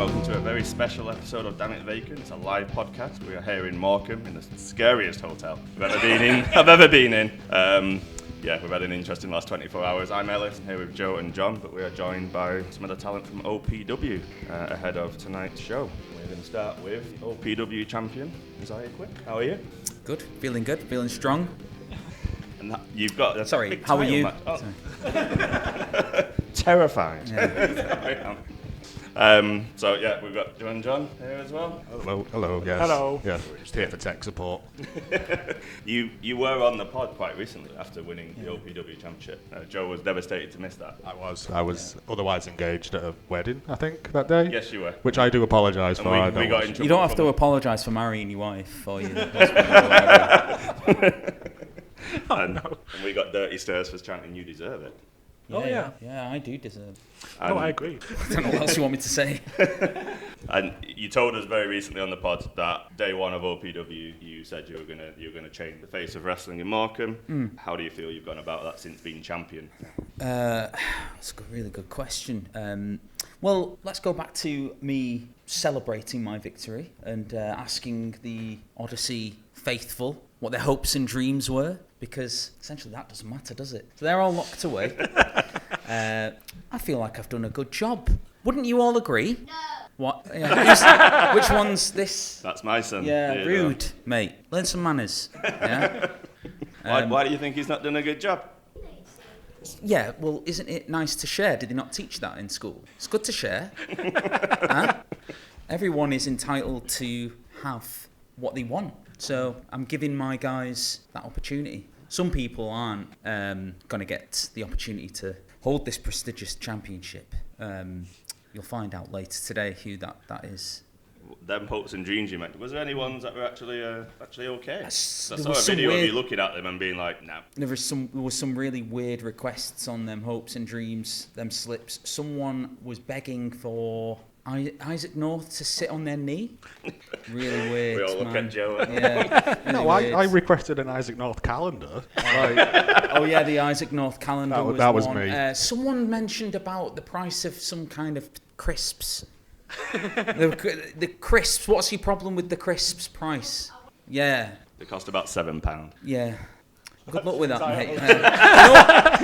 welcome to a very special episode of Dammit Vacant. It's a live podcast. We are here in Morecambe, in the scariest hotel I've ever been in. We've had an interesting last 24 hours. I'm Ellis, I'm here with Joe and John, but we are joined by some of the talent from OPW ahead of tonight's show. We're going to start with OPW Champion Isaiah Quinn. How are you? Good, feeling strong. And you've got a Sorry, big how are title you? match. Oh. Terrified. Yeah. We've got Joe and John here as well. Hello, yes. Hello. Yeah, we're just here for tech support. You were on the pod quite recently after winning the OPW Championship. Joe was devastated to miss that. I was otherwise engaged at a wedding, I think, that day. Yes, you were. Which I do apologise for. We got in trouble. You don't have to apologise for marrying your wife or your and we got dirty stares for chanting, "You deserve it." Yeah, I do deserve. I agree. I don't know what else you want me to say. And you told us very recently on the pod that day one of OPW, you said you were gonna change the face of wrestling in Morecambe. How do you feel you've gone about that since being champion? That's a really good question. Well, let's go back to me celebrating my victory and asking the Odyssey faithful what their hopes and dreams were, because essentially that doesn't matter, does it? So they're all locked away. I feel like I've done a good job. Wouldn't you all agree? No. What? Yeah, which one's this? That's my son. Yeah, rude, mate. Learn some manners. Yeah. Why do you think he's not done a good job? Yeah, well, isn't it nice to share? Did they not teach that in school? It's good to share. Huh? Everyone is entitled to have what they want. So I'm giving my guys that opportunity. Some people aren't going to get the opportunity to hold this prestigious championship. You'll find out later today who that is. Them hopes and dreams you meant. Was there any ones that were actually okay? I saw There a was video some of you looking at them and being like, no. There was some really weird requests on them hopes and dreams, them slips. Someone was begging for Isaac North to sit on their knee. Really weird. We all look at Joe. Yeah. Really No, I requested an Isaac North calendar. Oh yeah, the Isaac North calendar that was one. me. Someone mentioned about the price of some kind of crisps. the crisps. What's your problem with the crisps price? Yeah. They cost about £7. Yeah. Good luck with that, mate.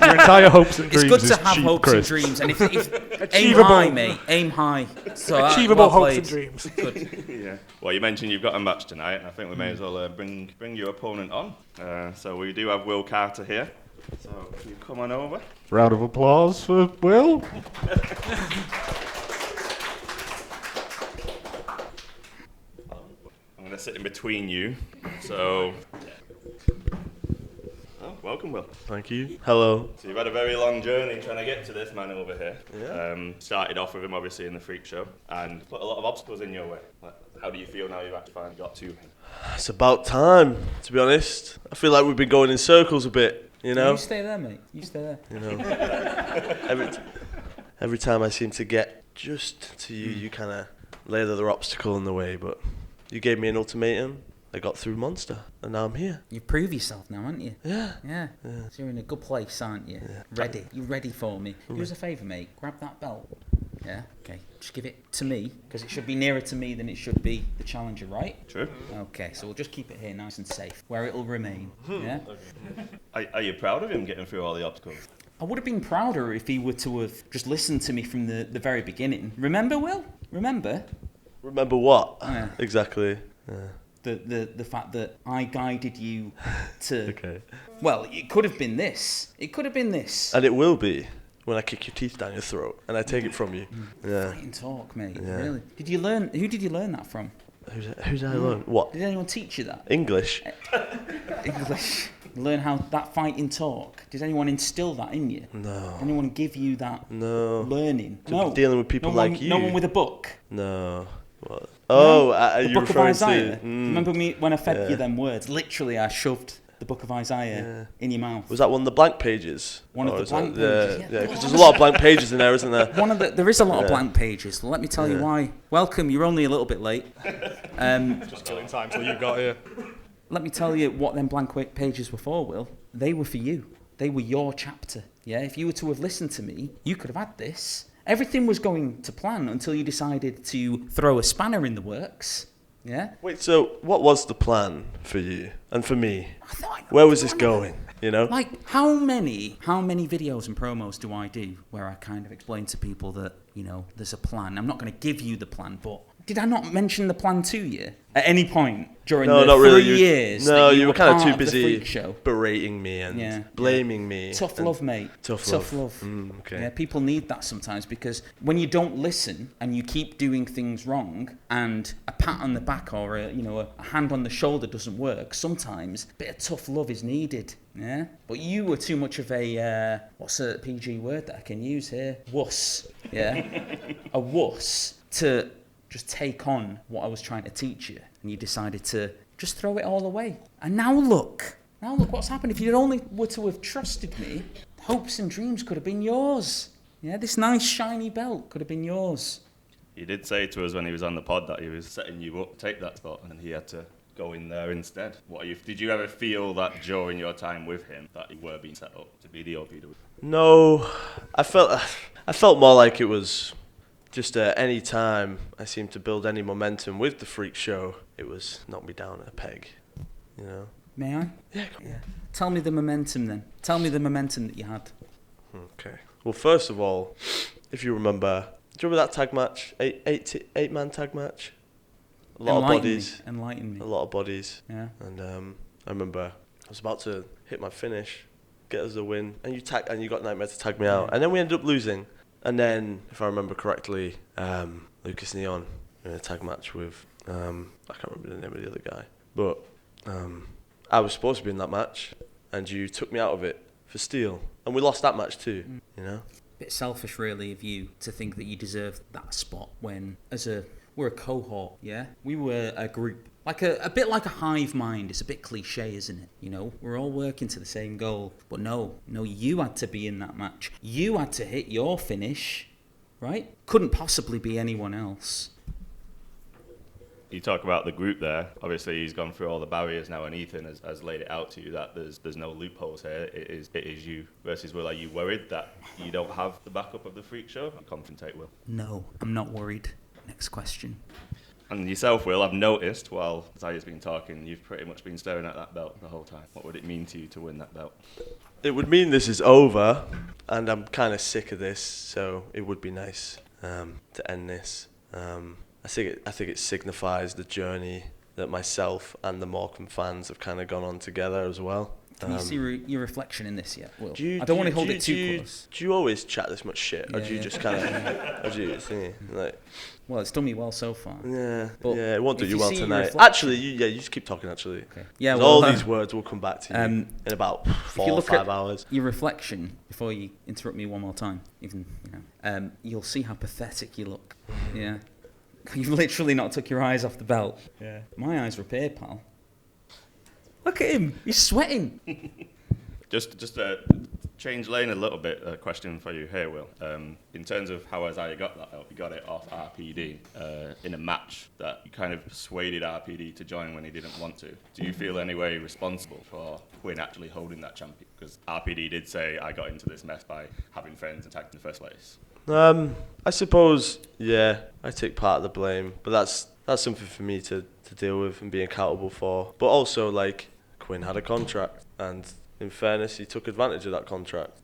Your entire hopes and dreams. It's good to have cheap hopes crisps. and dreams, and if aim Achievable. high, mate. Aim high. So Achievable well hopes played. and dreams. Good. Yeah. Well, you mentioned you've got a match tonight, and I think we may as well bring your opponent on. So we do have Will Carter here. So can you come on over? Round of applause for Will. I'm going to sit in between you. So, welcome, Will. Thank you. Hello. So you've had a very long journey trying to get to this man over here. Yeah. Started off with him, obviously, in the freak show, and put a lot of obstacles in your way. How do you feel now you've actually finally got to him? It's about time, to be honest. I feel like we've been going in circles a bit, you know? You stay there, mate. You stay there. You know? every time I seem to get just to you, you kind of lay the other obstacle in the way, but you gave me an ultimatum. I got through Monster, and now I'm here. You prove yourself now, aren't you? Yeah. Yeah. So you're in a good place, aren't you? Yeah. Ready. You ready for me? Do us a favour, mate. Grab that belt. Yeah? Okay. Just give it to me, because it should be nearer to me than it should be the challenger, right? True. Okay, so we'll just keep it here nice and safe, where it'll remain. Yeah? Are you proud of him getting through all the obstacles? I would have been prouder if he were to have just listened to me from the very beginning. Remember, Will? Remember? Remember what? Yeah. Exactly. Yeah. The fact that I guided you to... Okay. Well, it could have been this. It could have been this. And it will be when I kick your teeth down your throat and I take it from you. Yeah. Fight and talk, mate. Yeah. Really? Who did you learn that from? Who's I learn? What? Did anyone teach you that? English. English. Learn how that fighting talk. Did anyone instill that in you? No. Did anyone give you that learning? To be dealing with people like you. No one with a book. No. What? No? Oh, The you Book of referring Isaiah. to? Remember me when I fed you them words? Literally, I shoved the Book of Isaiah in your mouth. Was that one of the blank pages? One of the blank pages. pages. Yeah, because there's a lot of blank pages in there, isn't there? There is a lot of blank pages. Let me tell you why. Welcome. You're only a little bit late. Just killing time till you got here. Let me tell you what them blank pages were for, Will. They were for you. They were your chapter. Yeah, if you were to have listened to me, you could have had this, Everything was going to plan until you decided to throw a spanner in the works. Yeah? Wait, so what was the plan for you and for me? I thought, Where was this going? You know? Like, how many videos and promos do I do where I kind of explain to people that, you know, there's a plan? I'm not going to give you the plan, but did I not mention the plan to you at any point during the not 3 really. years? No, that you were kind of too part the busy freak show? berating me and blaming me. Tough and love, mate. Tough love. Okay. Yeah, people need that sometimes, because when you don't listen and you keep doing things wrong, and a pat on the back or a hand on the shoulder doesn't work, sometimes a bit of tough love is needed. Yeah, but you were too much of a what's a PG word that I can use here? Wuss. Yeah, a wuss to just take on what I was trying to teach you, and you decided to just throw it all away. And now look what's happened. If you only were to have trusted me, hopes and dreams could have been yours. Yeah, this nice shiny belt could have been yours. He did say to us when he was on the pod that he was setting you up to take that spot, and he had to go in there instead. Did you ever feel that during your time with him that you were being set up to be the OPW? No, I felt more like it was just any time I seemed to build any momentum with the freak show, it was knock me down a peg, you know. May I? Yeah. Tell me the momentum then. Tell me the momentum that you had. Okay. Well, first of all, if you remember, do you remember that tag match? Eight-man tag match? A lot of bodies. Enlighten me. A lot of bodies. Yeah. And I remember I was about to hit my finish, get us a win, and you got Nightmare to tag me out. And then we ended up losing. And then, if I remember correctly, Lucas Neon in a tag match with, I can't remember the name of the other guy. But I was supposed to be in that match, and you took me out of it for Steel. And we lost that match too, you know? Bit selfish, really, of you to think that you deserved that spot when, we're a cohort, yeah? We were a group. Like a bit like a hive mind. It's a bit cliche, isn't it? You know, we're all working to the same goal. But no, you had to be in that match. You had to hit your finish, right? Couldn't possibly be anyone else. You talk about the group there. Obviously, he's gone through all the barriers now, and Ethan has laid it out to you that there's no loopholes here. It is you versus Will. Are you worried that you don't have the backup of the freak show? Confrontate Will. No, I'm not worried. Next question. And yourself, Will, I've noticed while Isaiah's been talking, you've pretty much been staring at that belt the whole time. What would it mean to you to win that belt? It would mean this is over, and I'm kind of sick of this, so it would be nice to end this. I think it signifies the journey that myself and the Morecambe fans have kind of gone on together as well. Can you see your reflection in this yet, Will? I don't want to hold it too close. Do you always chat this much shit, or do you just kind of, or do you like? Well, it's done me well so far. Yeah, But yeah, it won't do if you you well see your tonight. reflection- Actually, you just keep talking. Actually, Okay. Yeah. 'Cause Well, all these words will come back to you in about if 4 you or look 5 at hours. your reflection before you interrupt me one more time, you'll see how pathetic you look. Yeah. You've literally not took your eyes off the belt. Yeah. My eyes were up here, pal. Look at him. He's sweating. Just change lane a little bit. A question for you here, Will. In terms of how Isaiah got that out, he got it off RPD in a match that you kind of persuaded RPD to join when he didn't want to. Do you feel any way responsible for Quinn actually holding that champion? Because RPD did say, I got into this mess by having friends attacked in the first place. I suppose, yeah, I take part of the blame, but that's something for me to deal with and be accountable for. But also, like, Quinn had a contract, and in fairness, he took advantage of that contract.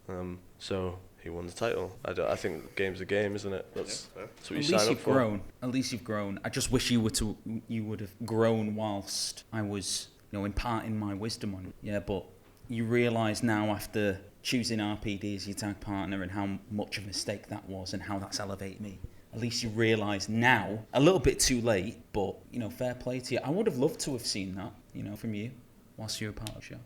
So he won the title. I think the game's a game, isn't it? That's what you sign up for. At least you've grown. I just wish you would have grown whilst I was, imparting my wisdom on you. Yeah, but you realise now after choosing RPD as your tag partner and how much of a mistake that was and how that's elevated me. At least you realise now, a little bit too late, but, fair play to you. I would have loved to have seen that, from you whilst you were part of the show.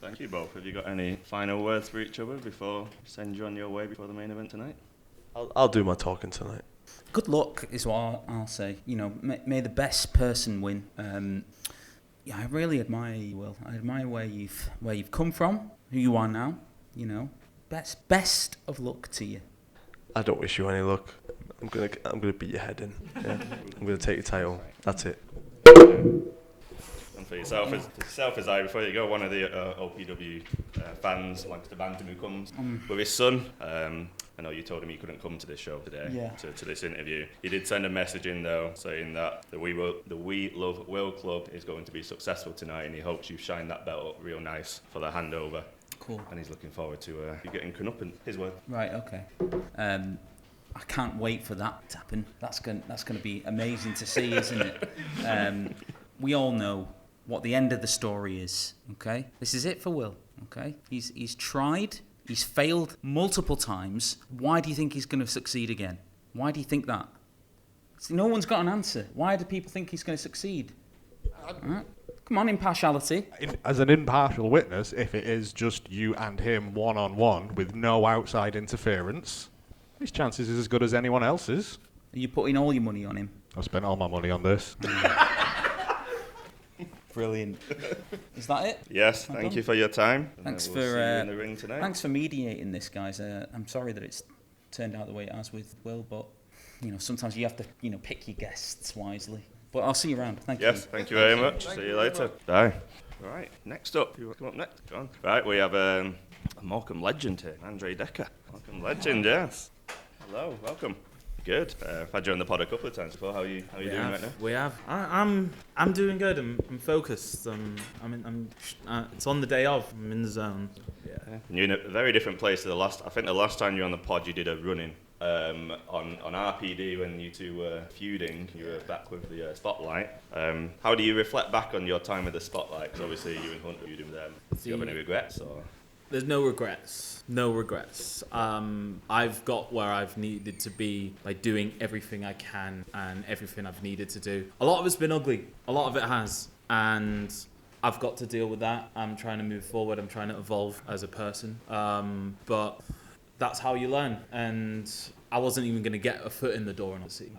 Thank you both. Have you got any final words for each other before we send you on your way before the main event tonight? I'll do my talking tonight. Good luck is what I'll say. May the best person win. I really admire you, Will. I admire where you've come from, who you are now. Best of luck to you. I don't wish you any luck. I'm gonna beat your head in. Yeah. I'm gonna take your title. That's it. for yourself, Isaiah, before you go, one of the OPW fans, Lancaster Bantam, who comes with his son. I know you told him he couldn't come to this show today, to this interview. He did send a message in, though, saying that the We Love Will Club is going to be successful tonight, and he hopes you shine that belt up real nice for the handover. Cool. And he's looking forward to you getting comeuppance. His word. Right, okay. I can't wait for that to happen. That's going to be amazing to see, isn't it? We all know what the end of the story is, okay? This is it for Will, okay? He's tried, he's failed multiple times. Why do you think he's going to succeed again? Why do you think that? See, no one's got an answer. Why do people think he's going to succeed? All right. Come on, impartiality. As an impartial witness, if it is just you and him one-on-one with no outside interference, his chances is as good as anyone else's. Are you putting all your money on him? I've spent all my money on this. Brilliant. Is that it? Yes, thank you for your time. Thanks we'll see you in the ring tonight. Thanks for mediating this, guys. I'm sorry that it's turned out the way it has with Will, but sometimes you have to pick your guests wisely. But I'll see you around. Thank you. Yes, thank you very much. See you later. Bye. Right, next up. You want to come up next? Go on. Right, we have a Morecambe legend here, Dekker. Morecambe legend, yes. Hello, welcome. Good. I've had you on the pod a couple of times before. How are you doing right now? We have. I'm doing good. I'm focused. It's on the day of. I'm in the zone. Yeah. And you're in a very different place to the last. I think the last time you were on the pod, you did a run-in on RPD when you two were feuding. You were back with the Spotlight. How do you reflect back on your time with the Spotlight? Because obviously you and Hunt were feuding with them. Do you have any regrets? Or? There's no regrets. No regrets. I've got where I've needed to be by doing everything I can and everything I've needed to do. A lot of it's been ugly. A lot of it has. And I've got to deal with that. I'm trying to move forward. I'm trying to evolve as a person. But that's how you learn. And I wasn't even going to get a foot in the door, honestly,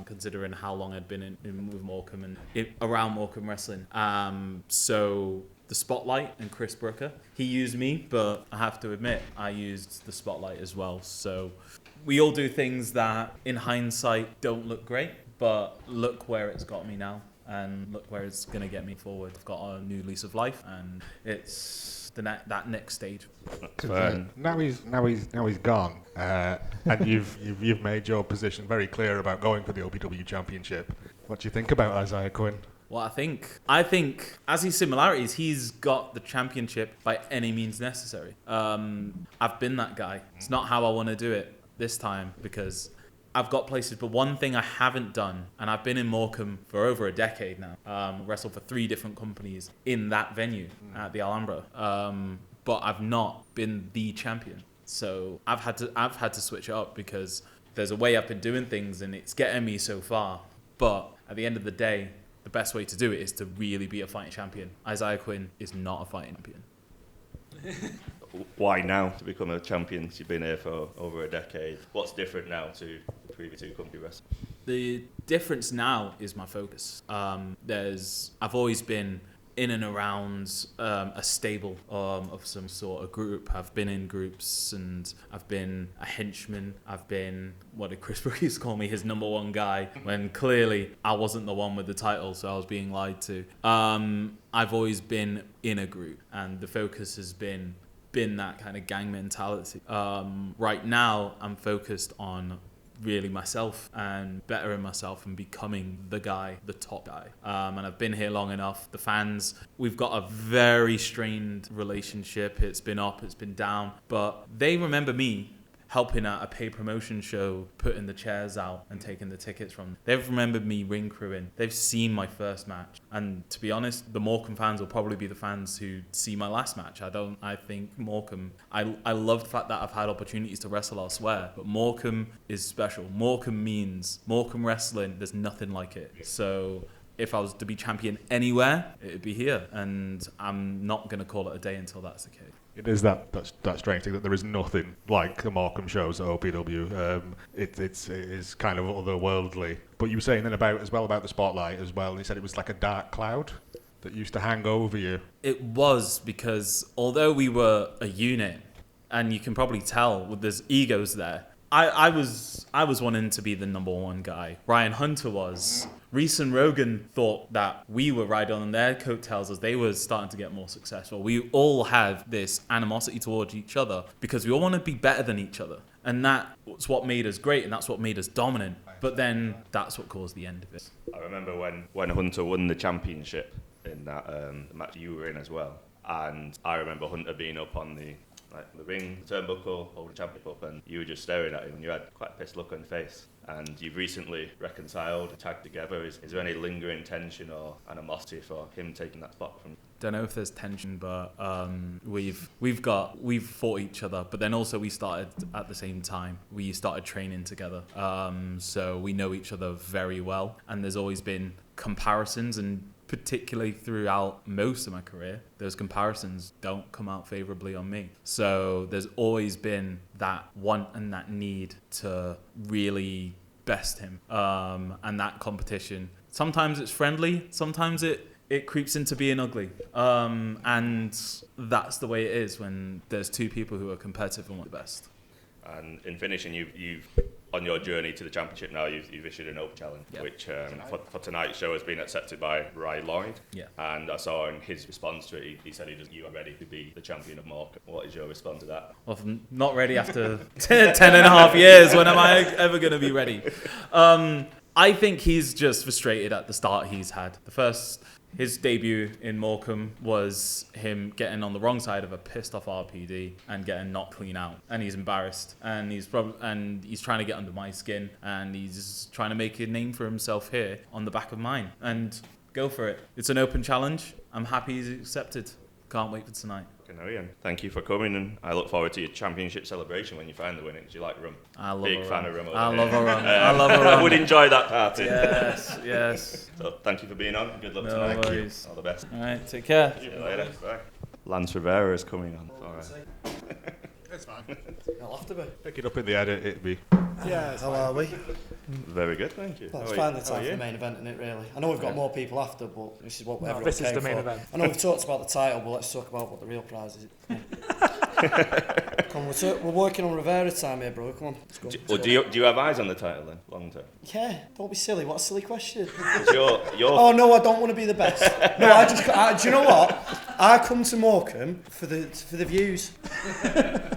considering how long I'd been in with Morecambe and around Morecambe wrestling. So the Spotlight and Chris Brooker, he used me, but I have to admit, I used the Spotlight as well. So we all do things that, in hindsight, don't look great, but look where it's got me now, and look where it's going to get me forward. I've got a new lease of life, and it's that next stage. Now he's gone, and you've made your position very clear about going for the OPW Championship. What do you think about Isaiah Quinn? Well, I think as his similarities, he's got the championship by any means necessary. I've been that guy. It's not how I want to do it this time because I've got places. But one thing I haven't done, and I've been in Morecambe for over a decade now, wrestled for 3 different companies in that venue at the Alhambra, but I've not been the champion. So I've had to switch it up because there's a way I've been doing things, and it's getting me so far. But at the end of the day, the best way to do it is to really be a fighting champion. Isaiah Quinn is not a fighting champion. Why now to become a champion? You've been here for over a decade. What's different now to the previous 2 company wrestlers? The difference now is my focus. I've always been in and around a stable of some sort of group. I've been in groups and I've been a henchman. I've been, what did Chris Brooks call me, his number 1 guy, when clearly I wasn't the one with the title, so I was being lied to. I've always been in a group, and the focus has been that kind of gang mentality. Right now, I'm focused on really myself and bettering myself and becoming the guy, the top guy. And I've been here long enough. The fans, we've got a very strained relationship. It's been up, it's been down, but they remember me helping at a paid promotion show, putting the chairs out and taking the tickets from them. They've remembered me ring crewing. They've seen my first match. And to be honest, the Morecambe fans will probably be the fans who see my last match. I think Morecambe, I love the fact that I've had opportunities to wrestle elsewhere, but Morecambe is special. Morecambe means, Morecambe wrestling, there's nothing like it. So if I was to be champion anywhere, it would be here. And I'm not going to call it a day until that's the case. It is that strange thing that there is nothing like the Morecambe shows at OPW. It is kind of otherworldly. But you were saying then about the Spotlight as well. You said it was like a dark cloud that used to hang over you. It was, because although we were a unit, and you can probably tell with there's egos there, I was wanting to be the number 1 guy. Ryan Hunter was. Reese and Rogan thought that we were riding on their coattails as they were starting to get more successful. We all have this animosity towards each other because we all want to be better than each other. And that's what made us great, and that's what made us dominant. But then that's what caused the end of it. I remember when Hunter won the championship in that match you were in as well. And I remember Hunter being up on the ring, the turnbuckle, holding the championship up, and you were just staring at him, and you had quite a pissed look on your face. And you've recently reconciled, tagged together. Is there any lingering tension or animosity for him taking that spot from? Don't know if there's tension, but we've fought each other, but then also we started at the same time. We started training together, so we know each other very well. And there's always been comparisons, and particularly throughout most of my career, those comparisons don't come out favorably on me. So there's always been that want and that need to really best him, and that competition. Sometimes it's friendly, sometimes it creeps into being ugly, and that's the way it is when there's two people who are competitive and want the best. And in finishing, you've on your journey to the championship now, you've issued an open challenge, which for tonight's show has been accepted by Ry Lloyd. Yeah. And I saw in his response to it, he said you are ready to be the champion of Morecambe. What is your response to that? Well, I'm not ready after 10 and a half years. When am I ever going to be ready? I think he's just frustrated at the start he's had. His debut in Morecambe was him getting on the wrong side of a pissed off RPD and getting knocked clean out, and he's embarrassed, and he's trying to get under my skin, and he's trying to make a name for himself here on the back of mine. And go for it. It's an open challenge. I'm happy he's accepted. Can't wait for tonight. Okay, Ian, thank you for coming, and I look forward to your championship celebration when you finally win it, because you like rum. I love Big a fan rum. of rum. I love a rum. I love a rum. I would enjoy that party. Yes. So thank you for being on. Good luck No tonight. worries. All the best. All right, take care. See you later. Bye. Lance Revera is coming on. All right. It's fine. I'll have to be. Pick it up in the edit, it'd be. Yeah, how are we? Very good, thank you. Well, it's How are finally you? time How are for the you? main event, isn't it, really? I know we've got more people after, but this is what everyone This is came the main for. event. I know we've talked about the title, but let's talk about what the real prize is. Come on, we're working on Rivera time here, bro. Come on, let's go. Well, do you have eyes on the title then, long term? Yeah, don't be silly. What a silly question. Your Oh no, I don't want to be the best. No, do you know what? I come to Morecambe for the views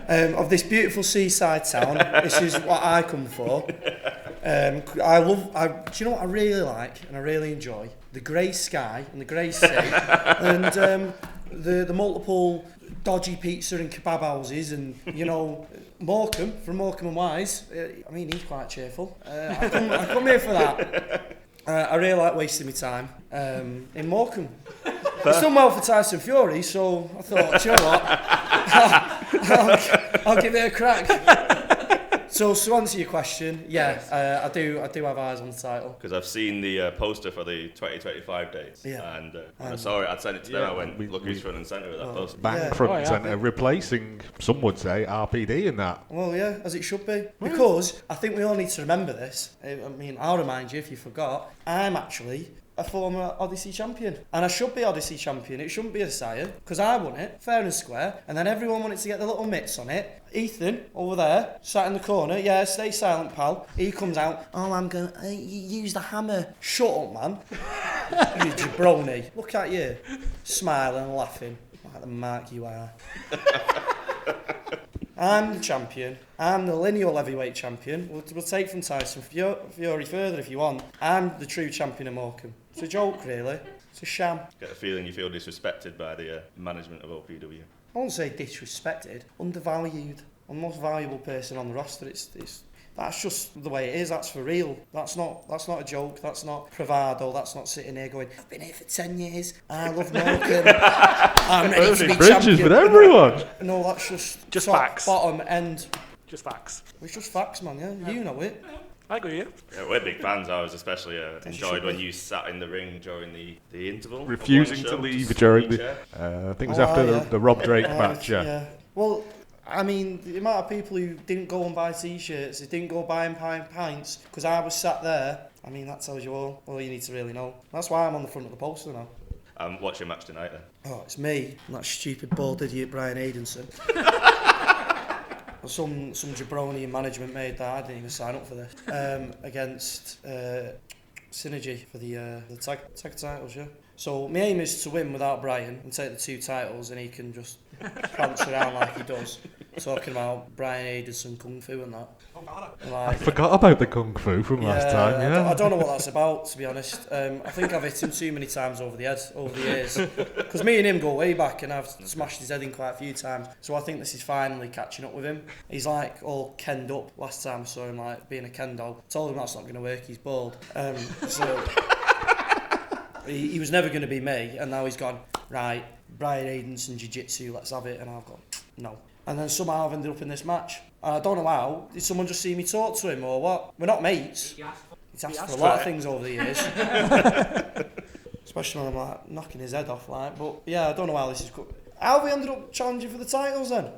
of this beautiful seaside town. This is what I come for. Do you know what I really like and I really enjoy? The grey sky and the grey sea, and the multiple dodgy pizza and kebab houses, and Morecambe, from Morecambe and Wise. I mean, he's quite cheerful. I come here for that. I really like wasting my time in Morecambe. It's done well for Tyson Fury, so I thought, do you know what? I'll give it a crack. So to answer your question, I do have eyes on the title. Because I've seen the poster for the 2025 dates, and when I saw it, I'd sent it to them. I went, look who's front and centre of that poster. Bang front and centre, replacing, some would say, RPD in that. Well, yeah, as it should be. Because I think we all need to remember this. I mean, I'll remind you if you forgot. I'm actually a former Odyssey champion, and I should be Odyssey champion. It shouldn't be Isaiah, because I won it fair and square, and then everyone wanted to get the little mitts on it. Ethan over there sat in the corner. Yeah, stay silent, pal. He comes out, I'm gonna use the hammer. Shut up, man. You jabroni. Look at you, smiling and laughing like the mark you are. I'm the champion. I'm the lineal heavyweight champion. We'll take from Tyson Fury further if you want. I'm the true champion of Morecambe. It's a joke, really. It's a sham. Get a feeling you feel disrespected by the management of OPW. I won't say disrespected, undervalued. I'm the most valuable person on the roster. That's just the way it is. That's for real. That's not a joke. That's not bravado. That's not sitting here going, I've been here for 10 years. I love Morecambe. I'm ready to be champion. For everyone. No, that's just top, facts. Bottom end. Just facts. It's just facts, man. Yeah, you know it. I agree with you. Yeah, we're big fans. I was especially enjoyed when you sat in the ring during the interval. Refusing to leave during the... I think it was after the Rob Drake match, yeah. Well, I mean, the amount of people who didn't go and buy T-shirts, they didn't go buying pints, because I was sat there, I mean, that tells you all you need to really know. That's why I'm on the front of the poster now. What's your match tonight then? Oh, it's me and that stupid bald idiot Brian Aidenson. Some jabroni in management made that. I didn't even sign up for this. Against synergy for the tag titles, yeah. So my aim is to win without Brian and take the 2 titles, and he can just prance around like he does, talking about Brian Aidison Kung Fu and that. I forgot about the Kung Fu from last time, yeah. I don't know what that's about, to be honest. I think I've hit him too many times over the head, over the years. Because me and him go way back, and I've smashed his head in quite a few times. So I think this is finally catching up with him. He's like all kenned up. Last time I saw him like being a ken dog. Told him that's not going to work, he's bald. So he was never going to be me, and now he's gone, right, Brian Aidison Jiu-Jitsu, let's have it. And I've gone, no. And then somehow I've ended up in this match. And I don't know how. Did someone just see me talk to him or what? We're not mates. He's asked for a lot of things over the years. Especially when I'm like knocking his head off, like. But yeah, I don't know how this is. How have we ended up challenging for the titles then?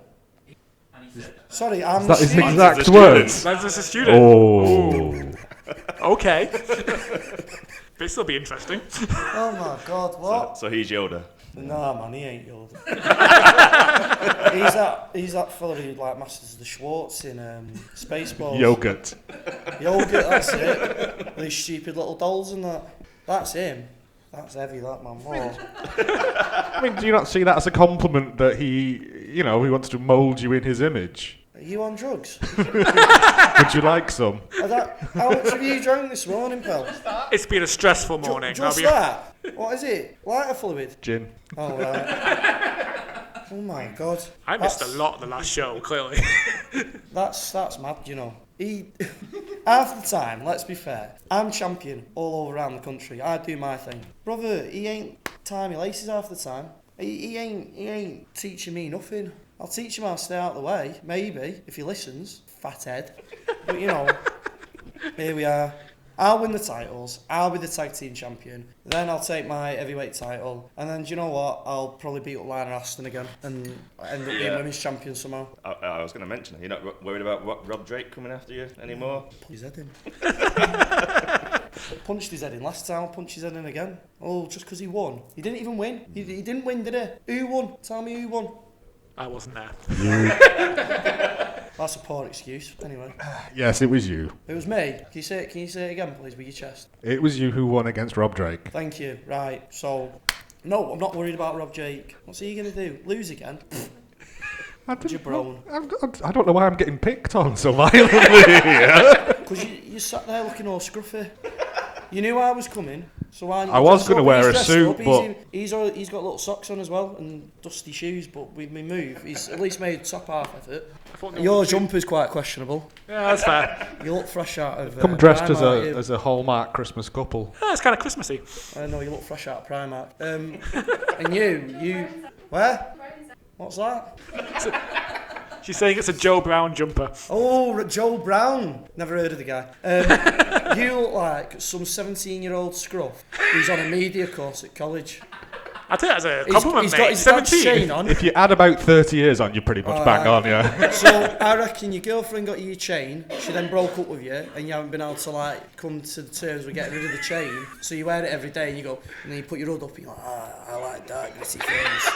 Sorry, I'm That is student. exact words. That's just a student. Oh. Okay. This will be interesting. Oh my God, what? So he's Yoda. Nah, man, he ain't Yoda. he's that fella who like masters the Schwartz in Spaceballs. Yogurt. Yogurt, that's it. These stupid little dolls and that. That's him. That's heavy, that man. Whoa. I mean, do you not see that as a compliment that he wants to mould you in his image? Are you on drugs? Would you like some? How much have you drank this morning, pal? It's been a stressful morning. Just that? What is it? Lighter fluid? Gin. Oh, right. Oh my God. I missed a lot of the last show, clearly. That's mad, you know. Half the time, let's be fair, I'm champion all over around the country. I do my thing. Brother, he ain't tying me laces half the time. He ain't teaching me nothing. I'll teach him how to stay out of the way, maybe, if he listens. Fathead. But you know, here we are. I'll win the titles, I'll be the tag team champion, then I'll take my heavyweight title, and then do you know what, I'll probably beat up Lionel Aston again and end up being women's champion somehow. I was going to mention, you're not worried about Rob Drake coming after you anymore? Put his head in. Punched his head in last time, I'll punch his head in again. Oh, just because he won. He didn't even win. He didn't win, did he? Who won? Tell me who won. I wasn't there. That's a poor excuse. Anyway. Yes, it was you. It was me. Can you say it again, please, with your chest? It was you who won against Rob Drake. Thank you. Right. So, no, I'm not worried about Rob Drake. What's he going to do? Lose again? Jabron. I don't know why I'm getting picked on so violently here. Because you sat there looking all scruffy. You knew I was coming, so I was going to wear a suit, but he's got little socks on as well and dusty shoes. But with me move, he's at least made top half effort. Your jumper's quite questionable. Yeah, that's fair. You look fresh out of. Come dressed Primark, as a Hallmark Christmas couple. Yeah, it's kind of Christmassy. I know you look fresh out of Primark. And you where? What's that? She's saying it's a Joe Brown jumper. Oh, Joe Brown. Never heard of the guy. You look like some 17-year-old scruff who's on a media course at college. I think that's a compliment, he's mate. got his dad's 17. chain on. If you add about 30 years on, you're pretty much bang on, yeah. So I reckon your girlfriend got you your chain, she then broke up with you, and you haven't been able to like come to the terms with getting rid of the chain, so you wear it every day and you go, and then you put your hood up and you're like, I like dark gritty things.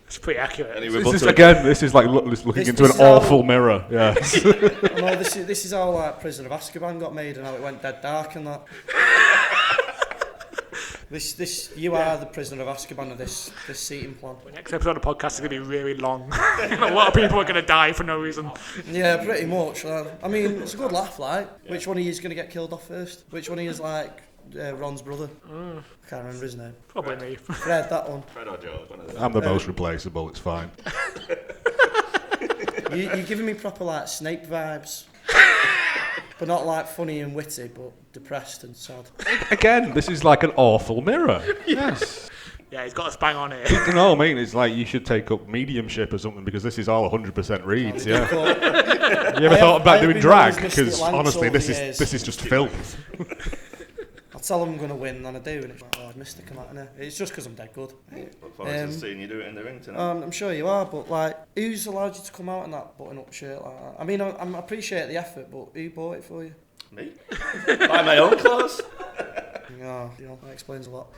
It's pretty accurate. This is like looking into an awful mirror. Yes. No, this is how like Prisoner of Azkaban got made and how it went dead dark and that. You are the Prisoner of Azkaban of this seating plan. The next episode of the podcast is going to be really long. A lot of people are going to die for no reason. Yeah, pretty much. I mean, it's a good laugh, like. Which one of you is going to get killed off first? Which one of you is like Ron's brother? I can't remember his name. Probably me. Fred, that one. Fred or George, one of them. I'm the most replaceable, it's fine. You're giving me proper like Snape vibes. But not like funny and witty, but depressed and sad. Again, this is like an awful mirror. Yes. Yeah, he's got us bang on here. You know what I mean? It's like you should take up mediumship or something because this is all 100% reads, yeah. You ever thought about doing drag? Because honestly, this is just filth. I'll tell them I'm going to win, and I do, and it's like, oh, I've missed it, come out of there. It's just because I'm dead good. Look forward to seeing you do it in the ring tonight. I'm sure you are, but like, who's allowed you to come out in that button-up shirt like that? I mean, I appreciate the effort, but who bought it for you? Me? Buy my own clothes? Yeah, that explains a lot.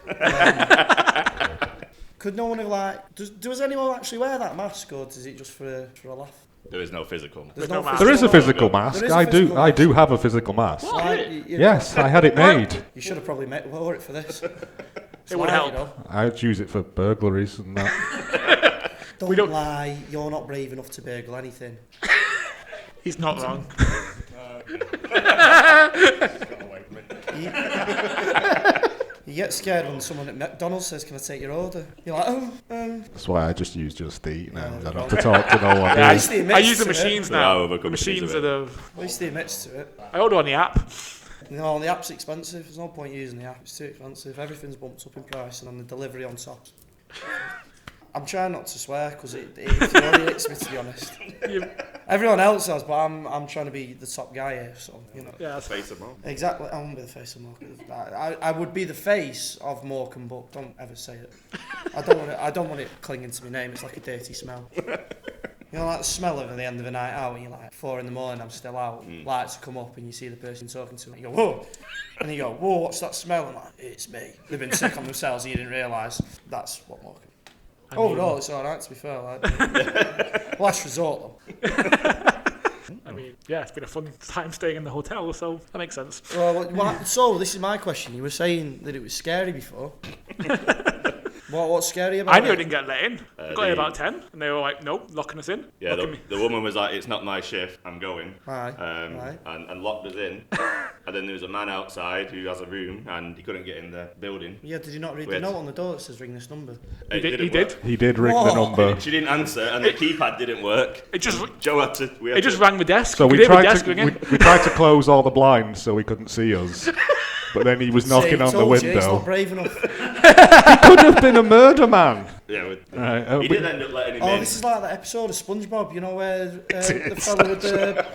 Could no one have like, does anyone actually wear that mask, or is it just for a laugh? There is no physical. There's no no mask. There is a physical- physical mask. There is a I physical do. I mask. do have a physical mask. Like, Yes, I had it made. You should have probably wore it for this. It would help. I'd use it for burglaries and that. Don't lie. You're not brave enough to burgle anything. He's not wrong. You get scared when someone at McDonald's says, "Can I take your order?" You're like, "Oh." That's why I just use Just Eat now. I don't have right. to talk to no one. Yeah, At least he admits I use the to it. machines There are now. other The companies machines of are it. the. At least he admits to it. I order on the app. You know, the app's expensive. There's no point using the app. It's too expensive. Everything's bumped up in price, and then the delivery on top. I'm trying not to swear because it infuriates me, to be honest. Everyone else has, but I'm trying to be the top guy here, so you know. Yeah, that's Face them all. Exactly, I won't be the face of Morecambe. I would be the face of Morecambe, but don't ever say it. I don't want it clinging to my name. It's like a dirty smell. You know, like the smell of at the end of a night out, and you're like 4 a.m, I'm still out. Lights come up, and you see the person talking to me. You go, whoa, and you go, whoa, what's that smell? I'm like, it's me. They've been sick on themselves, and you didn't realise. That's what Morecambe. Overall, it's all right, to be fair. Like, last resort, though. I mean, yeah, it's been a fun time staying in the hotel, so that makes sense. Well, so this is my question. You were saying that it was scary before. What's scary about it? I knew I didn't get let in. Got in about 10, and they were like, nope, locking us in. Yeah, Locking me. the woman was like, "It's not my shift. I'm going." Right, right. And locked us in. And then there was a man outside who has a room, and he couldn't get in the building. Yeah, did you not read Weird. the note on the door that says ring this number? It He didn't did. work. He did ring the What? number. She didn't answer, and the keypad didn't work. It just Joe had to. We had it just to, rang the desk. So You we could hear the tried desk to ringing. we tried to close all the blinds so he couldn't see us. But then he was knocking See, on the told you, he's window. not brave enough. Could have been a murder man. Yeah, Right, he didn't end up letting him Oh, in. this is like that episode of SpongeBob, you know, where the fella with the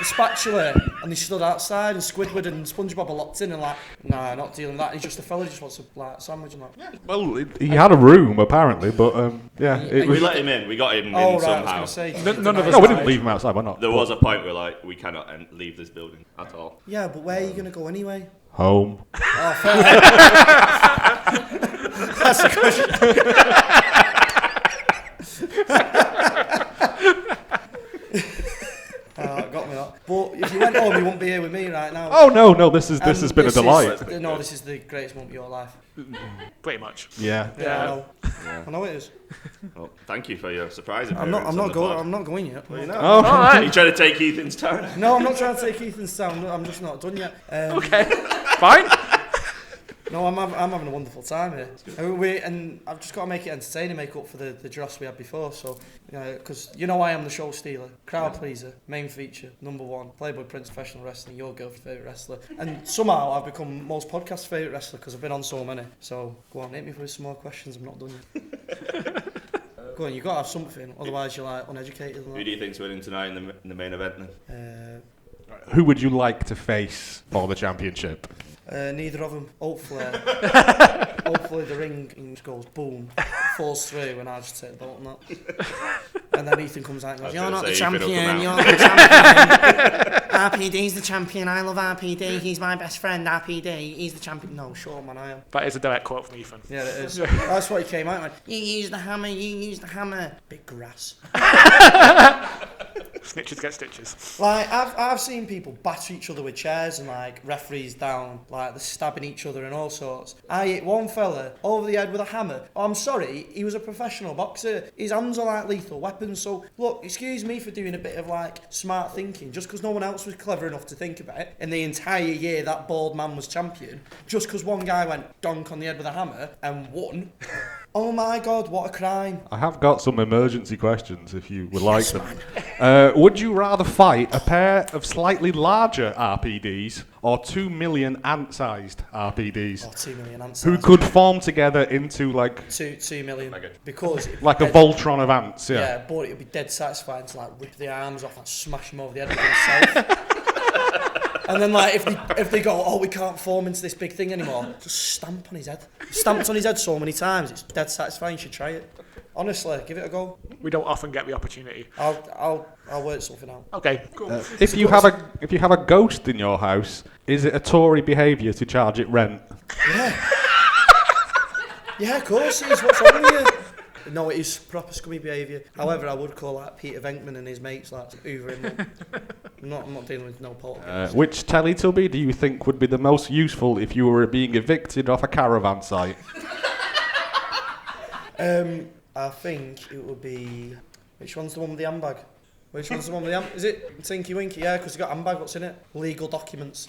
spatula and he stood outside and Squidward and SpongeBob are locked in and like, nah, not dealing with that. He's just a fella who just wants a like, sandwich and like, Well, he had a room apparently, but yeah, it We was. let him in. We got him oh in right, I somehow. was going to say. None of us- No, we didn't leave him outside. Why not? There was a point where like we cannot leave this building at all. Yeah, but where are you going to go anyway? Home. Oh, fair. That's the question. Got me that. But if you went home, you wouldn't be here with me right now. Oh no, this has been a delight. This is the greatest moment of your life. Pretty much. Yeah. Yeah, I know. I know it is. Well, thank you for your surprise. I'm not going yet. Oh, All right. You trying to take Ethan's turn? No, I'm not trying to take Ethan's sound. I'm just not done yet. Okay. Fine. No, I'm having a wonderful time here. And I've just got to make it entertaining, make up for the dross we had before. So, because I am the show stealer, crowd pleaser, main feature, number one, Playboy Prince Professional Wrestling, your girlfriend's favourite wrestler. And somehow I've become most podcast favourite wrestler because I've been on so many. So, go on, hit me with some more questions. I'm not done yet. Go on, you've got to have something, otherwise you're like uneducated. Who do you think's winning tonight in the main event then? Who would you like to face for the championship? Neither of them. Hopefully the ring just goes boom, falls through, and I just take the belt and that. And then Ethan comes out and goes, "You're not the champion. You're the champion. RPD's the champion. I love RPD. He's my best friend. RPD. He's the champion." No, sure, man, I am. That is a direct quote from Ethan. Yeah, it is. That's what he came out with. You use the hammer. You use the hammer. Big grass. Snitches get stitches. Like I've seen people batter each other with chairs and like referees down, like they're stabbing each other and all sorts. I hit one fella over the head with a hammer. Oh, I'm sorry, he was a professional boxer. His hands are like lethal weapons. So look, excuse me for doing a bit of like smart thinking, just because no one else was clever enough to think about it. In the entire year that bald man was champion, just because one guy went donk on the head with a hammer and won. Oh my God, what a crime. I have got some emergency questions if you would like them. Would you rather fight a pair of slightly larger RPDs or 2 million ant-sized RPDs? Oh, 2 million ants. Who could form together into like 2 million. Because like a Voltron of ants, yeah. Yeah, but it'd be dead satisfying to like rip the arms off and smash them over the head with himself. And then like if they go, oh, we can't form into this big thing anymore, just stamp on his head. Stamped on his head so many times, it's dead satisfying. You should try it. Honestly, give it a go. We don't often get the opportunity. I'll work something out. Okay, cool. If you have a ghost in your house, is it a Tory behaviour to charge it rent? Yeah. Yeah, of course it is. What's wrong with you? No, it is proper scummy behaviour. However, I would call that Peter Venkman and his mates like hoovering them. I'm not dealing with no politics. Which Teletubby do you think would be the most useful if you were being evicted off a caravan site? I think it would be... Which one's the one with the handbag? Which one's the one with the handbag? Is it Tinky Winky? Yeah, because it's got a handbag. What's in it? Legal documents.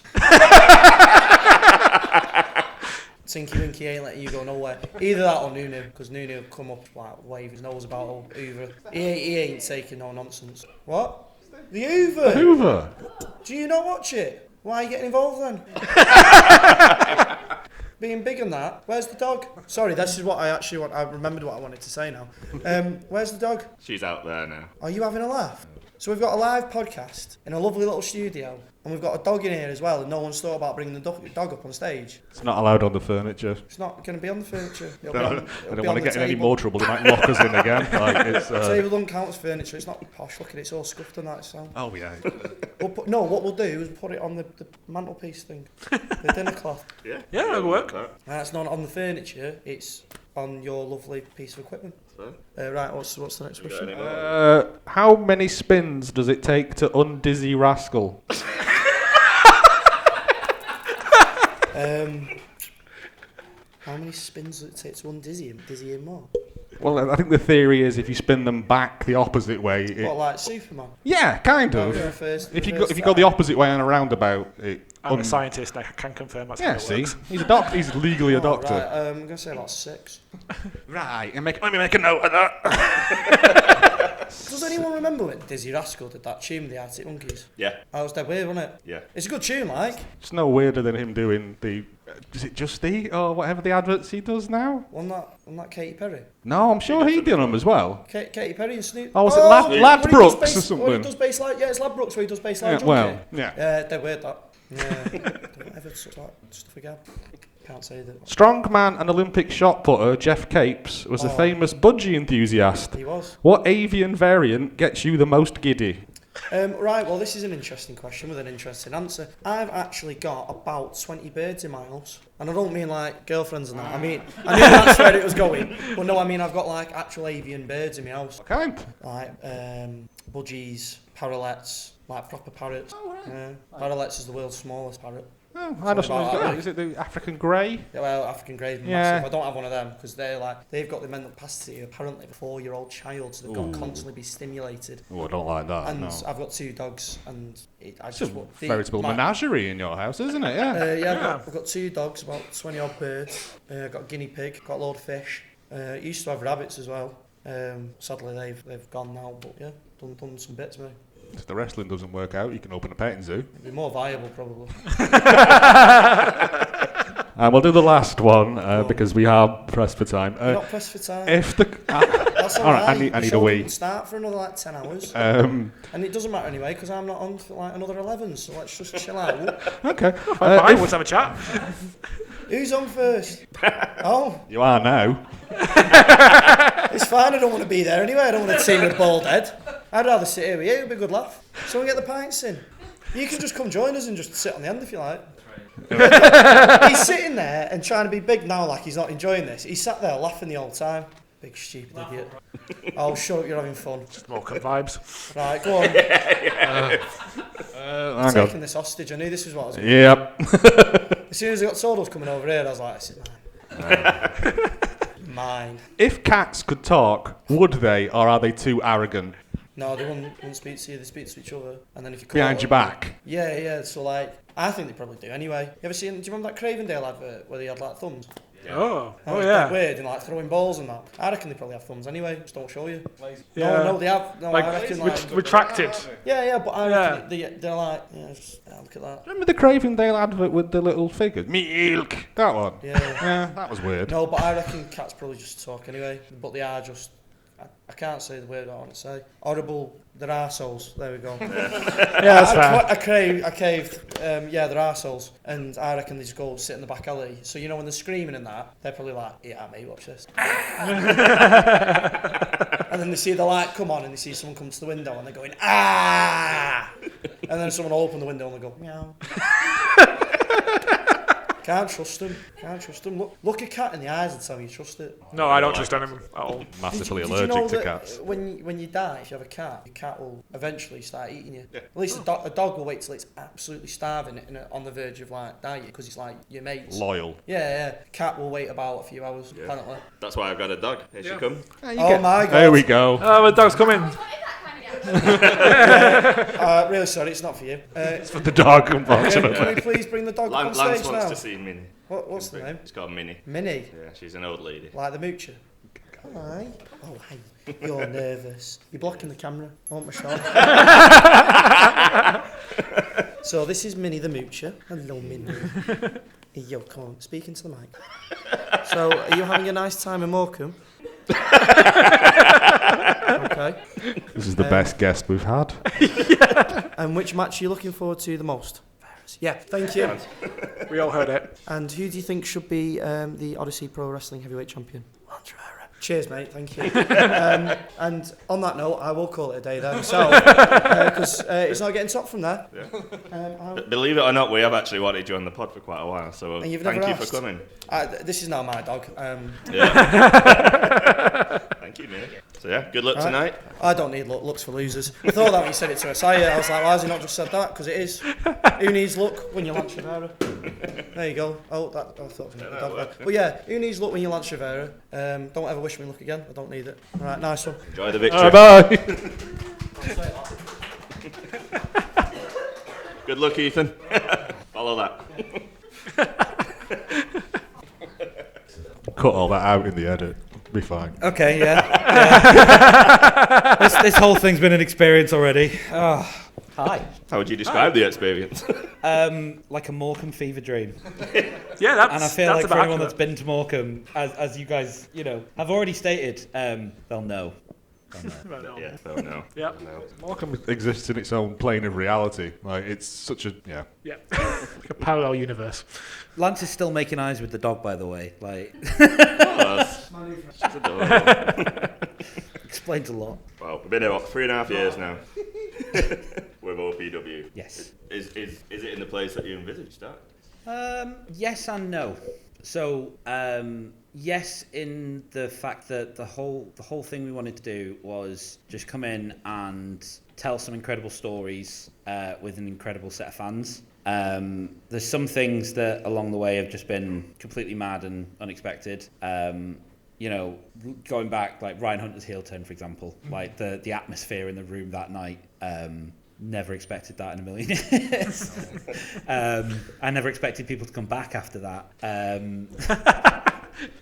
Tinky Winky ain't letting you go nowhere. Either that or Nunu, because Nunu will come up like wave his nose about Hoover. He ain't taking no nonsense. What? The Hoover? Hoover? Do you not watch it? Why are you getting involved then? Being big on that. Where's the dog? Sorry, this is what I actually want. I remembered what I wanted to say now. Where's the dog? She's out there now. Are you having a laugh? So we've got a live podcast in a lovely little studio, and we've got a dog in here as well, and no one's thought about bringing the dog up on stage. It's not allowed on the furniture. It's not going to be on the furniture. I don't want to get in any more trouble. They might lock us in again. The table doesn't count as furniture. It's not posh. Look at it. It's all scuffed and that. So. Oh, yeah. What we'll do is put it on the mantelpiece thing, the dinner cloth. Yeah, that'll work. It's not on the furniture. It's on your lovely piece of equipment. Right, what's the next question? How many spins does it take to undizzy Rascal? How many spins does it take to undizzy him? Dizzy him more? Well, I think the theory is if you spin them back the opposite way... What, like Superman? Yeah, kind of. If you go the opposite way on a roundabout... I'm a scientist, I can confirm that's how it works. He's a doctor. He's legally a doctor. Right, I'm going to say about 6. Right, let me make a note of that. Does anyone remember when Dizzy Rascal did that tune with the Arctic Monkeys? Yeah. That was dead weird, wasn't it? Yeah. It's a good tune, like. It's no weirder than him doing the... Is it Just Eat or whatever the adverts he does now? Wasn't that Katy Perry? No, I'm sure he did them as well. Katy Perry and Snoop. Oh, was it Ladbrokes or something? Where he does baseline, yeah, it's Ladbrokes where he does baseline junkie. Well, yeah. Yeah, dead weird that. Yeah, don't ever sort that stuff again. Can't say that. Strongman and Olympic shot putter Jeff Capes was a famous budgie enthusiast. He was. What avian variant gets you the most giddy? Right, well, this is an interesting question with an interesting answer. I've actually got about 20 birds in my house. And I don't mean like girlfriends and that. I knew that's where it was going. But no, I mean I've got like actual avian birds in my house. What kind? Like budgies, parrots, like proper parrots. Oh, right. Yeah. Parrots is the world's smallest parrot. Oh, I don't know. Is it the African grey? Yeah, well, African grey is massive. I don't have one of them because they've got the mental capacity apparently of a 4-year-old child, so they've got to constantly be stimulated. Oh, I don't like that. And no. I've got 2 dogs, and it's a veritable menagerie in your house, isn't it? Yeah. I've got 2 dogs, about 20 odd birds. I've got a guinea pig, got a load of fish. Used to have rabbits as well. Sadly, they've gone now, but yeah, done some bits, mate. If the wrestling doesn't work out, you can open a petting zoo. It'd be more viable, probably. And we'll do the last one because we are pressed for time. You're not pressed for time. If the That's all right. I need a wee. Start for another like 10 hours. And it doesn't matter anyway because I'm not on for like another 11. So let's just chill out. Okay. Fine, let's have a chat. Who's on first? Oh, you are now. it's fine. I don't want to be there anyway. I don't want to see me with bald head. I'd rather sit here with you. It'd be a good laugh. Someone get the pints in. You can just come join us and just sit on the end if you like. He's sitting there and trying to be big now like he's not enjoying this. He's sat there laughing the whole time. Big stupid idiot. Oh, shut up, you're having fun. Just Morecambe vibes. Right, go on. I'm taking this hostage. I knew this was what I was going to do. Yep. As soon as I got told I was coming over here, I was like, this is mine. If cats could talk, would they, or are they too arrogant? No, they wouldn't speak to you, they speak to each other. And then if you call Behind your back? Yeah, so like, I think they probably do anyway. You ever seen, do you remember that Cravendale advert where they had like thumbs? Yeah. Oh yeah. Weird and like throwing balls and that. I reckon they probably have thumbs anyway, just don't show you. Yeah. No, they have. No, like, I reckon like... retracted. Yeah, but I reckon they're like, look at that. Remember the Cravendale advert with the little figures? Milk! That one? Yeah, that was weird. No, but I reckon cats probably just talk anyway. But they are just... I can't say the word I want to say. Horrible. They're arseholes. There we go. Yeah, that's fair. I caved. Yeah, they're arseholes. And I reckon they just go sit in the back alley. So, you know, when they're screaming and that, they're probably like, yeah, mate, watch this. And then they see the light come on and they see someone come to the window and they're going, ah! And then someone will open the window and they go, meow. Can't trust them. Look a cat in the eyes and tell me you trust it. No, I don't trust anyone at all. Massively Did you know allergic to that cats. when you die, if you have a cat, your cat will eventually start eating you. At least a dog will wait till it's absolutely starving and on the verge of like dying because it's like your mates. Loyal. Yeah. Cat will wait about a few hours, apparently. That's why I've got a dog. Here she comes. Oh my god. There we go. Oh, the dog's coming. Really sorry, it's not for you. It's for the dog, unfortunately. Can we please bring the dog on Lance stage wants now? to see Minnie. What's the name? It's called Minnie. Minnie. Yeah, she's an old lady. Like the moocher. Hi. Oh, hi. You're nervous. You're blocking the camera. I want my shot. So this is Minnie the moocher. Hello, Minnie. Hey, yo, come on. Speak into the mic. So, are you having a nice time in Morecambe? Okay. This is the best guest we've had. And which match are you looking forward to the most? Yeah, thank you. We all heard it. And who do you think should be the Odyssey Pro Wrestling Heavyweight Champion? Lance Revera. Cheers, mate. Thank you. And on that note, I will call it a day there myself because it's not getting top from there. Yeah. Believe it or not, we have actually wanted you on the pod for quite a while, so And you've thank never you asked. for coming. This is now my dog. Yeah. Thank you, Minnie. So yeah, good luck tonight. I don't need looks for losers. I thought that when you said it to Isaiah, I was like, why has he not just said that? Because it is. Who needs luck when you Lance Revera? There you go. Oh, I thought it was the dog there. But yeah, who needs luck when you Lance Revera? Don't ever wish me luck again. I don't need it. All right, nice one. Enjoy the victory. Bye. Good luck, Ethan. Follow that. Cut all that out in the edit. Be fine. Okay, yeah. This whole thing's been an experience already. Oh, hi. How would you describe the experience? Like a Morecambe fever dream. Yeah, that's And I feel that's like for about anyone that's accurate. been to Morecambe, as you guys, have already stated, they'll know. Right, no. Yeah, so no. Yeah. No. Morecambe exists in its own plane of reality. Like, it's such a, yeah. Yeah. Like a parallel universe. Lance is still making eyes with the dog, by the way. Like, She's adorable. explains a lot. Well, we've been here, what, 3.5 years now with OPW. Yes. Is it in the place that you envisaged that? Yes and no. So, yes, in the fact that the whole thing we wanted to do was just come in and tell some incredible stories with an incredible set of fans. There's some things that along the way have just been completely mad and unexpected. Going back, like Ryan Hunter's heel turn, for example, like the atmosphere in the room that night. Never expected that in a million years. I never expected people to come back after that.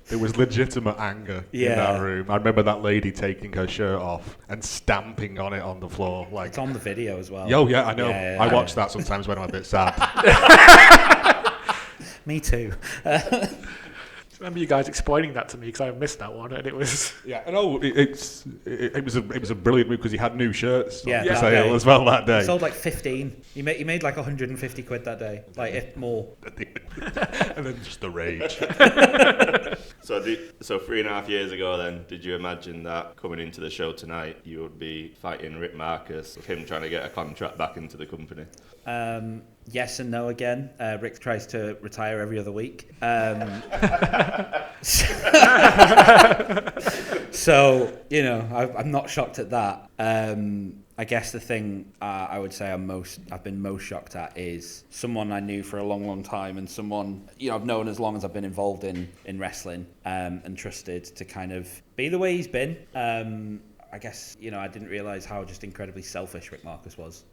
There was legitimate anger in Yeah. that room. I remember that lady taking her shirt off and stamping on it on the floor. Like, It's on the video as well. yo, yeah, I know. Yeah. I watch that sometimes when I'm a bit sad. Me too. I remember you guys explaining that to me because I missed that one and it was... Yeah, I know. It was a brilliant move because he had new shirts Yeah, on that sale day. as well that day. Sold like 15. He made like 150 quid that day, like if more. And then just the rage. So 3.5 years ago then, did you imagine that coming into the show tonight you would be fighting Rick Marcus, him trying to get a contract back into the company? Yes and no again. Rick tries to retire every other week. So, I'm not shocked at that. I guess the thing I would say I've been most shocked at is someone I knew for a long, long time and someone, I've known as long as I've been involved in wrestling and trusted to kind of be the way he's been. I guess, I didn't realise how just incredibly selfish Rick Marcus was.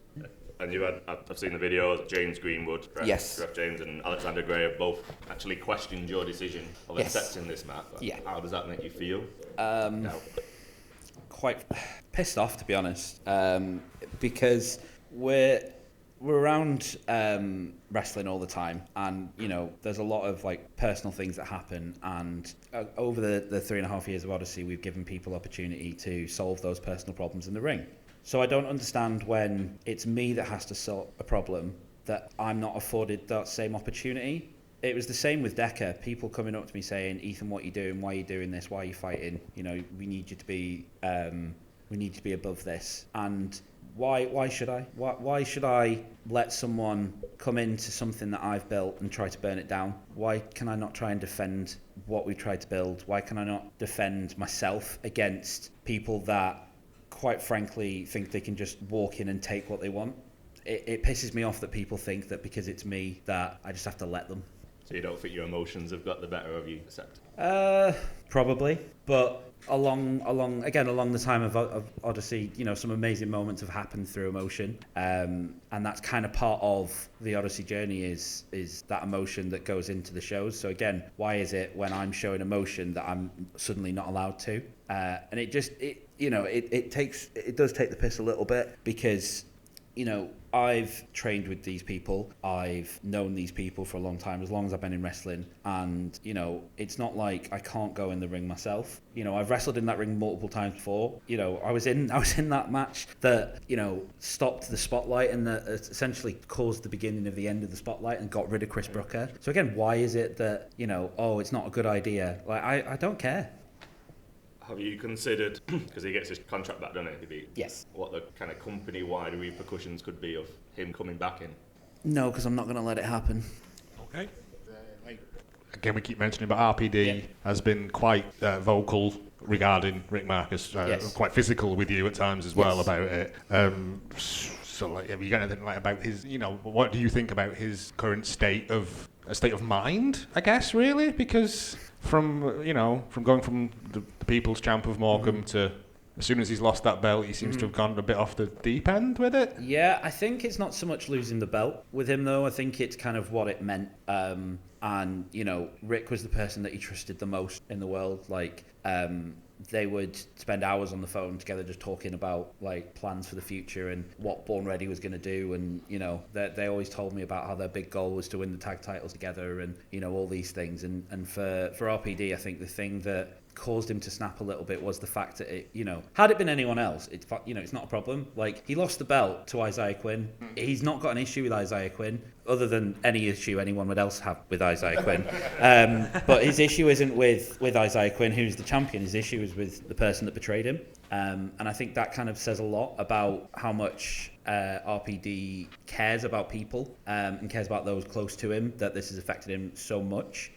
And I've seen the videos, James Greenwood, Yes. Ref James and Alexander Gray have both actually questioned your decision of Yes. accepting this match. Yeah. How does that make you feel? Quite pissed off, to be honest, because we're around wrestling all the time, and there's a lot of like personal things that happen, and over the 3.5 years of Odyssey we've given people opportunity to solve those personal problems in the ring. So I don't understand when it's me that has to solve a problem that I'm not afforded that same opportunity. It was the same with Dekker. People coming up to me saying, "Ethan, what are you doing? Why are you doing this? Why are you fighting? We need you to be above this." And Why should I? Why should I let someone come into something that I've built and try to burn it down? Why can I not try and defend what we've tried to build? Why can I not defend myself against people that, quite frankly, think they can just walk in and take what they want? It pisses me off that people think that because it's me that I just have to let them. So you don't think your emotions have got the better of you, except? Probably, but along the time of Odyssey, some amazing moments have happened through emotion, and that's kind of part of the Odyssey journey is that emotion that goes into the shows. So again, why is it when I'm showing emotion that I'm suddenly not allowed to? And it does take the piss a little bit, because I've trained with these people. I've known these people for a long time, as long as I've been in wrestling. And, it's not like I can't go in the ring myself. I've wrestled in that ring multiple times before. I was in that match that, stopped the spotlight and that essentially caused the beginning of the end of the spotlight and got rid of Chris Brooker. So again, why is it that, it's not a good idea? Like, I don't care. Have you considered, because he gets his contract back, doesn't he? Yes. What the kind of company-wide repercussions could be of him coming back in? No, because I'm not going to let it happen. Okay. Again, we keep mentioning, but RPD has been quite vocal regarding Rick Marcus, quite physical with you at times as well about it. So, have you got anything about his? What do you think about his current state of mind? I guess really, because from going from the People's Champ of Morecambe to, as soon as he's lost that belt, he seems to have gone a bit off the deep end with it. Yeah, I think it's not so much losing the belt with him, though. I think it's kind of what it meant. And, Rick was the person that he trusted the most in the world. Like, they would spend hours on the phone together just talking about, like, plans for the future and what Born Ready was going to do. And, they always told me about how their big goal was to win the tag titles together and, all these things. And for RPD, I think the thing that caused him to snap a little bit was the fact that it, had it been anyone else, it's not a problem. Like, he lost the belt to Isaiah Quinn. He's not got an issue with Isaiah Quinn, other than any issue anyone would else have with Isaiah Quinn. But his issue isn't with Isaiah Quinn, who's the champion. His issue is with the person that betrayed him. And I think that kind of says a lot about how much RPD cares about people and cares about those close to him, that this has affected him so much.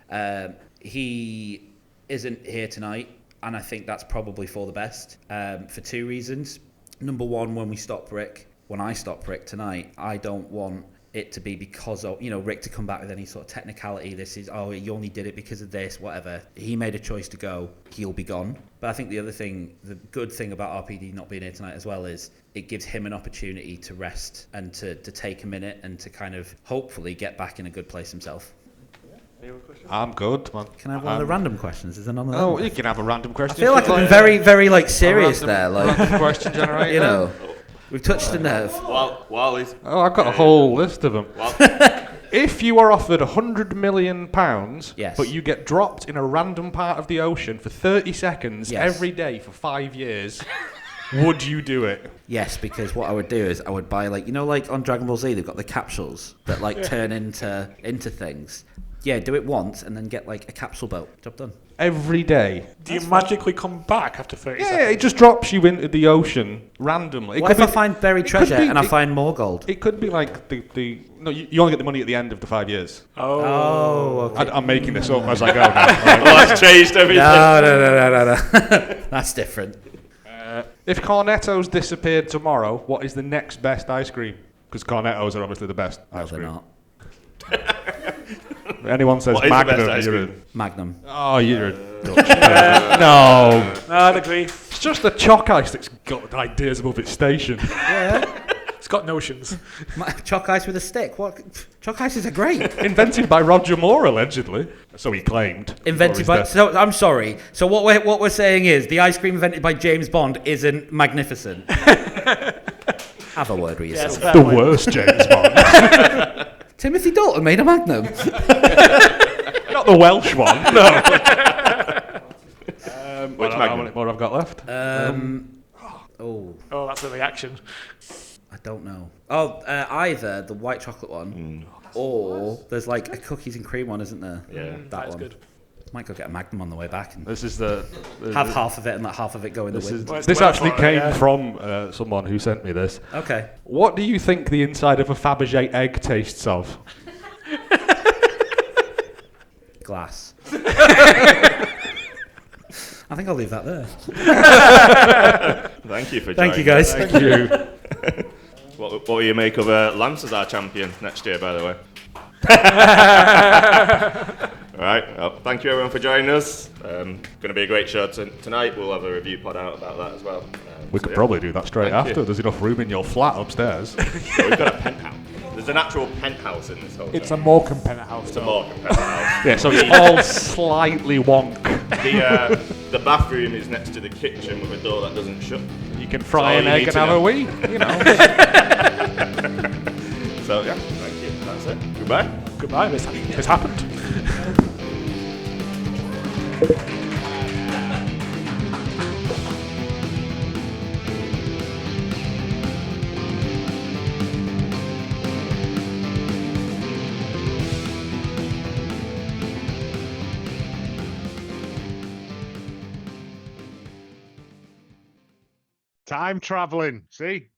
He isn't here tonight, and I think that's probably for the best, for two reasons. Number one, when I stop Rick tonight, I don't want it to be because of, Rick to come back with any sort of technicality. This is, you only did it because of this, whatever. He made a choice to go, he'll be gone. But I think the good thing about RPD not being here tonight as well is it gives him an opportunity to rest and to take a minute and to kind of hopefully get back in a good place himself. I'm good, man. Can I have one of the random questions? Is there none of them? Oh, you can have a random question. I feel like I've been very, very serious there. Random question generator. We've touched a nerve. While he's... Oh, I've got a whole list of them. If you are offered £100 million, yes, but you get dropped in a random part of the ocean for 30 seconds every day for 5 years, would you do it? Yes, because what I would do is I would buy, like on Dragon Ball Z, they've got the capsules that turn into things. Yeah, do it once and then get a capsule belt. Job done. Every day. Do you magically come back after 30 seconds? Yeah, it just drops you into the ocean randomly. What if I find buried treasure and I find more gold? It could be like no, you only get the money at the end of the 5 years. Oh, okay. I'm making this up as I go now. Well, that's changed everything. No. That's different. If Cornettos disappeared tomorrow, what is the next best ice cream? Because Cornettos are obviously the best ice cream. They're not. Anyone says Magnum, you're in. Magnum. Oh, you're a Dutch person. No. I'd agree. It's just a chalk ice that's got ideas above its station. Yeah. It's got notions. Chalk ice with a stick. What? Chalk ices are great. Invented by Roger Moore, allegedly. So he claimed. Invented by... So, I'm sorry. So what we're saying is the ice cream invented by James Bond isn't magnificent. Have a word with yourself. The worst James Bond. Timothy Dalton made a Magnum. Not the Welsh one. No. Which Magnum? How many more I've got left? Oh, that's a reaction. I don't know. Either the white chocolate one, or there's a cookies and cream one, isn't there? Yeah, that's one. good. Might go get a Magnum on the way back and This is the have half of it and let half of it go in the This, wind. is, this actually came from someone who sent me this. Okay. What do you think the inside of a Fabergé egg tastes of? Glass. I think I'll leave that there. Thank you for Thank joining you, guys. Thank you. What will you make of Lance as our champion next year, by the way? All right. Well, thank you everyone for joining us. Going to be a great show tonight. We'll have a review pod out about that as well. We could probably do that straight Thank after. you. There's enough room in your flat upstairs. So we've got a penthouse. There's an actual penthouse in this hotel. It's a Morecambe penthouse. It's a Morecambe penthouse. Yeah, so it's all slightly wonk. The bathroom is next to the kitchen with a door that doesn't shut. You can fry all an you egg need and to have know. a wee, you know. So yeah, thank you. That's it. Goodbye. Goodbye. This happened. Time traveling. See?